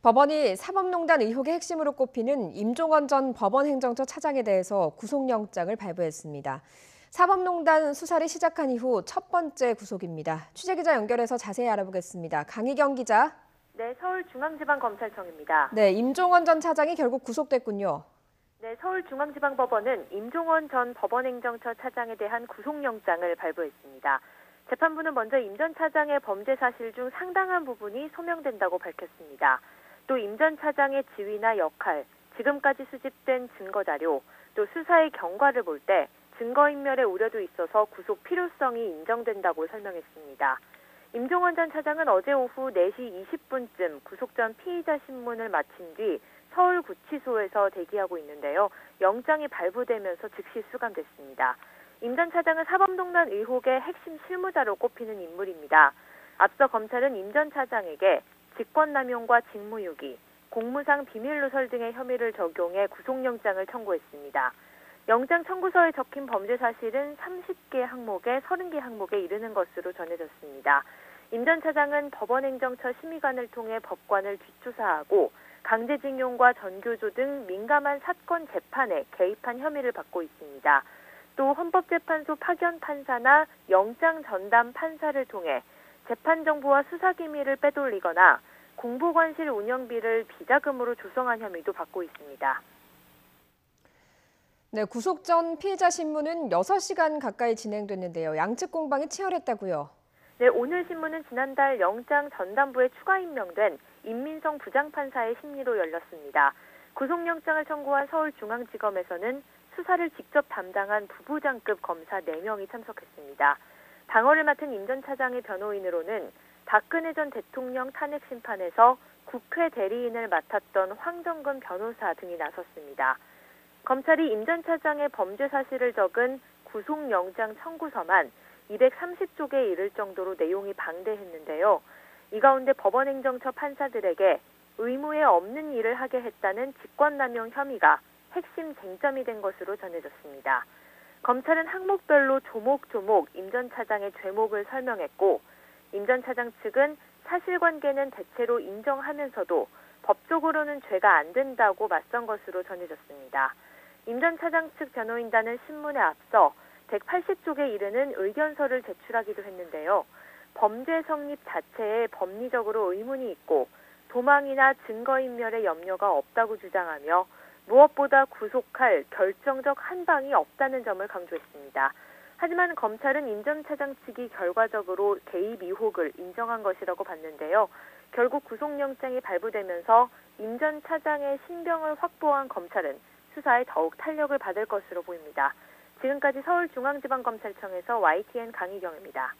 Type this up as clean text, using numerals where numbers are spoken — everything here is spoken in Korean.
법원이 사법농단 의혹의 핵심으로 꼽히는 임종원 전 법원행정처 차장에 대해서 구속영장을 발부했습니다. 사법농단 수사를 시작한 이후 첫 번째 구속입니다. 취재기자 연결해서 자세히 알아보겠습니다. 강희경 기자. 네, 서울중앙지방검찰청입니다. 네, 임종원 전 차장이 결국 구속됐군요. 네, 서울중앙지방법원은 임종원 전 법원행정처 차장에 대한 구속영장을 발부했습니다. 재판부는 먼저 임 전 차장의 범죄 사실 중 상당한 부분이 소명된다고 밝혔습니다. 또 임 전 차장의 지위나 역할, 지금까지 수집된 증거자료, 또 수사의 경과를 볼 때 증거인멸의 우려도 있어서 구속 필요성이 인정된다고 설명했습니다. 임종원 전 차장은 어제 오후 4시 20분쯤 구속 전 피의자 신문을 마친 뒤 서울구치소에서 대기하고 있는데요. 영장이 발부되면서 즉시 수감됐습니다. 임 전 차장은 사법농단 의혹의 핵심 실무자로 꼽히는 인물입니다. 앞서 검찰은 임 전 차장에게 직권남용과 직무유기, 공무상 비밀누설 등의 혐의를 적용해 구속영장을 청구했습니다. 영장 청구서에 적힌 범죄 사실은 30개 항목에 30개 항목에 이르는 것으로 전해졌습니다. 임 전 차장은 법원행정처 심의관을 통해 법관을 뒷조사하고 강제징용과 전교조 등 민감한 사건 재판에 개입한 혐의를 받고 있습니다. 또 헌법재판소 파견 판사나 영장 전담 판사를 통해 재판 정보와 수사 기밀을 빼돌리거나 공보관실 운영비를 비자금으로 조성한 혐의도 받고 있습니다. 네, 구속 전 피의자 신문은 6시간 가까이 진행됐는데요. 양측 공방이 치열했다고요. 네, 오늘 신문은 지난달 영장 전담부에 추가 임명된 임민성 부장판사의 심리로 열렸습니다. 구속영장을 청구한 서울중앙지검에서는 수사를 직접 담당한 부부장급 검사 4명이 참석했습니다. 방어를 맡은 임 전 차장의 변호인으로는 박근혜 전 대통령 탄핵 심판에서 국회 대리인을 맡았던 황정근 변호사 등이 나섰습니다. 검찰이 임 전 차장의 범죄 사실을 적은 구속영장 청구서만 230쪽에 이를 정도로 내용이 방대했는데요. 이 가운데 법원행정처 판사들에게 의무에 없는 일을 하게 했다는 직권남용 혐의가 핵심 쟁점이 된 것으로 전해졌습니다. 검찰은 항목별로 조목조목 임 전 차장의 죄목을 설명했고 임 전 차장 측은 사실관계는 대체로 인정하면서도 법적으로는 죄가 안 된다고 맞선 것으로 전해졌습니다. 임 전 차장 측 변호인단은 신문에 앞서 180쪽에 이르는 의견서를 제출하기도 했는데요. 범죄 성립 자체에 법리적으로 의문이 있고 도망이나 증거인멸의 염려가 없다고 주장하며 무엇보다 구속할 결정적 한방이 없다는 점을 강조했습니다. 하지만 검찰은 임 전 차장 측이 결과적으로 개입 의혹을 인정한 것이라고 봤는데요. 결국 구속영장이 발부되면서 임 전 차장의 신병을 확보한 검찰은 수사에 더욱 탄력을 받을 것으로 보입니다. 지금까지 서울중앙지방검찰청에서 YTN 강희경입니다.